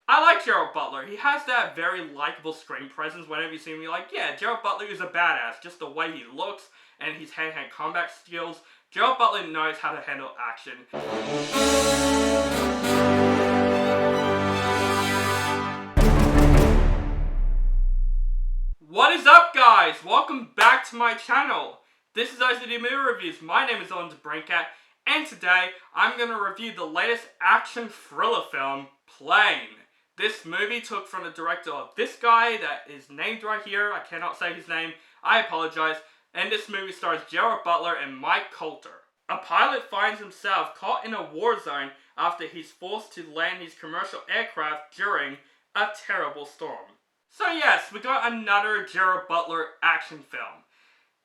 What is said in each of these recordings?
I like Gerard Butler. He has that very likable screen presence. Whenever you see him, you're like, yeah, Gerard Butler is a badass. Just the way he looks and his hand-to-hand combat skills. Gerard Butler knows how to handle action. What is up, guys? Welcome back to my channel. This is OCD Movie Reviews. My name is Owen Brinkat, and today I'm going to review the latest action thriller film, Plane. This movie took from the director of this guy that is named right here. I cannot say his name. I apologize. And this movie stars Gerard Butler and Mike Colter. A pilot finds himself caught in a war zone after he's forced to land his commercial aircraft during a terrible storm. So yes, we got another Gerard Butler action film.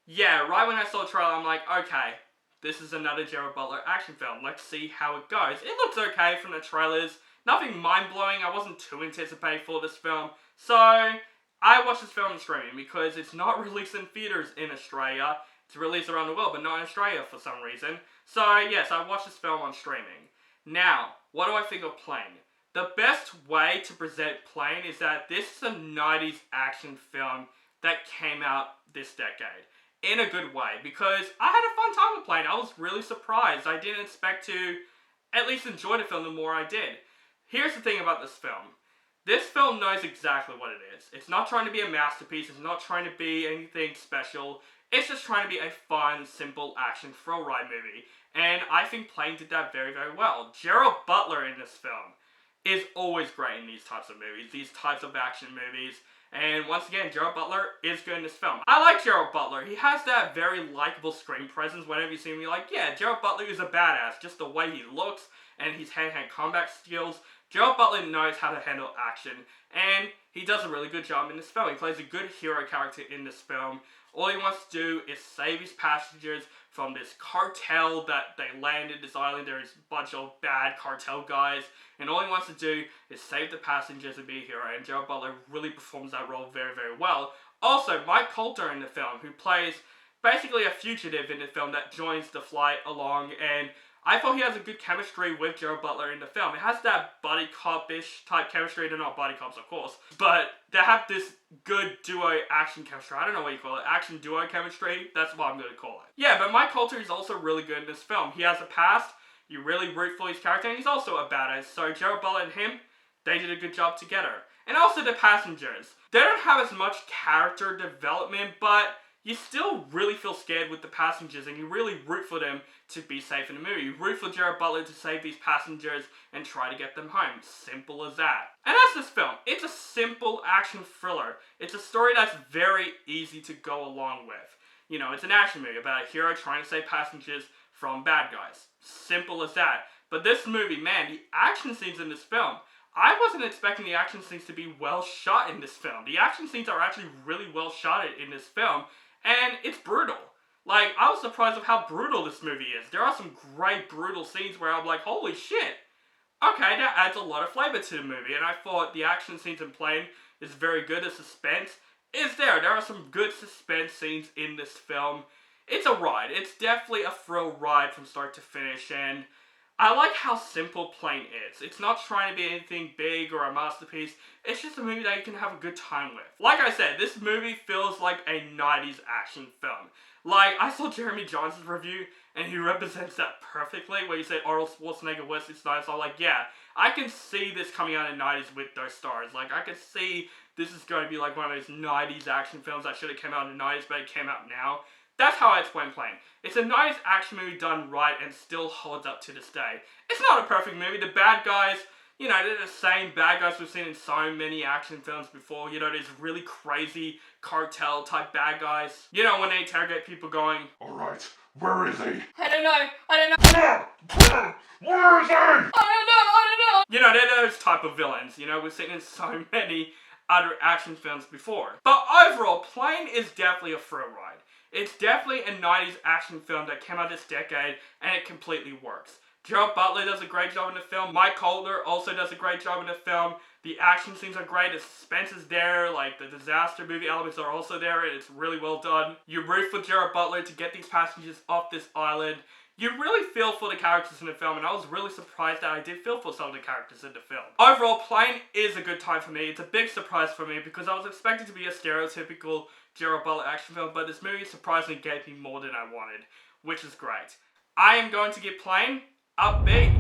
Yeah, right when I saw the trailer, I'm like, okay, this is another Gerard Butler action film. Let's see how it goes. It looks okay from the trailers. Nothing mind-blowing. I wasn't too anticipated for this film. So, I watched this film in streaming because it's not released in theaters in Australia. It's released around the world, but not in Australia for some reason. So, yes, I watched this film on streaming. Now, what do I think of Plane? The best way to present Plane is that this is a 90s action film that came out this decade. In a good way, because I had a fun time with Plane. I was really surprised. I didn't expect to at least enjoy the film the more I did. Here's the thing about this film. This film knows exactly what it is. It's not trying to be a masterpiece. It's not trying to be anything special. It's just trying to be a fun, simple action thrill ride movie. And I think Plane did that very, very well. Gerard Butler in this film is always great in these types of movies, these types of action movies. And once again, Gerard Butler is good in this film. I like Gerard Butler. He has that very likable screen presence. Whenever you see him, you're like, yeah, Gerard Butler is a badass. Just the way he looks and his hand-to-hand combat skills. Gerard Butler knows how to handle action, and he does a really good job in this film. He plays a good hero character in this film. All he wants to do is save his passengers from this cartel that they landed this island. There's a bunch of bad cartel guys, and all he wants to do is save the passengers and be a hero, and Gerard Butler really performs that role very, very well. Also, Mike Colter in the film, who plays basically a fugitive in the film that joins the flight along, and I thought he has a good chemistry with Gerard Butler in the film. It has that buddy cop-ish type chemistry. They're not buddy cops, of course, but they have this good duo action chemistry. I don't know what you call it. Action duo chemistry? That's what I'm going to call it. Yeah, but Mike Colter is also really good in this film. He has a past. You really root for his character, and he's also a badass. So Gerard Butler and him, they did a good job together. And also the passengers. They don't have as much character development, but you still really feel scared with the passengers, and you really root for them to be safe in the movie. You root for Gerard Butler to save these passengers and try to get them home. Simple as that. And that's this film. It's a simple action thriller. It's a story that's very easy to go along with. You know, it's an action movie about a hero trying to save passengers from bad guys. Simple as that. But this movie, man, the action scenes in this film, I wasn't expecting the action scenes to be well shot in this film. The action scenes are actually really well shot in this film. And it's brutal. Like, I was surprised of how brutal this movie is. There are some great brutal scenes where I'm like, holy shit. Okay, that adds a lot of flavor to the movie. And I thought the action scenes in Plane is very good. The suspense is there. There are some good suspense scenes in this film. It's a ride. It's definitely a thrill ride from start to finish. And I like how simple Plane is. It's not trying to be anything big or a masterpiece. It's just a movie that you can have a good time with. Like I said, this movie feels like a 90s action film. Like, I saw Jeremy Johnson's review, and he represents that perfectly, where he said Arnold Schwarzenegger, Wesley Snipes. I'm like, yeah, I can see this coming out in the 90s with those stars. Like, I can see this is going to be like one of those 90s action films that should have come out in the 90s, but it came out now. That's how I explain Plane. It's a nice action movie done right and still holds up to this day. It's not a perfect movie. The bad guys, you know, they're the same bad guys we've seen in so many action films before. You know, there's really crazy cartel type bad guys. You know, when they interrogate people going, alright, where is he? I don't know. Where is he? I don't know. You know, they're those type of villains. You know, we've seen in so many other action films before. But overall, Plane is definitely a thrill ride. It's definitely a 90s action film that came out this decade, and it completely works. Gerard Butler does a great job in the film. Mike Colter also does a great job in the film. The action scenes are great. The suspense is there. Like, the disaster movie elements are also there. It's really well done. You root for Gerard Butler to get these passengers off this island. You really feel for the characters in the film, and I was really surprised that I did feel for some of the characters in the film. Overall, Plane is a good time for me. It's a big surprise for me because I was expecting to be a stereotypical Gerard Butler action film, but this movie surprisingly gave me more than I wanted, which is great. I am going to give Plane a B.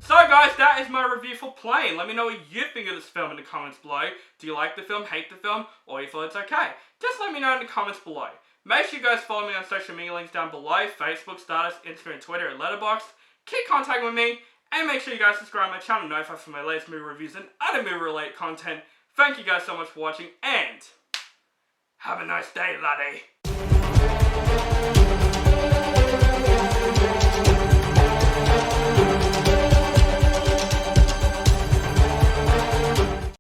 So guys, that is my review for Plane. Let me know what you think of this film in the comments below. Do you like the film, hate the film, or you thought it's okay? Just let me know in the comments below. Make sure you guys follow me on social media links down below. Facebook, Stardust, Instagram, Twitter, and Letterboxd. Keep contacting with me. And make sure you guys subscribe to my channel, notified for my latest movie reviews and other movie related content. Thank you guys so much for watching, and have a nice day, laddie.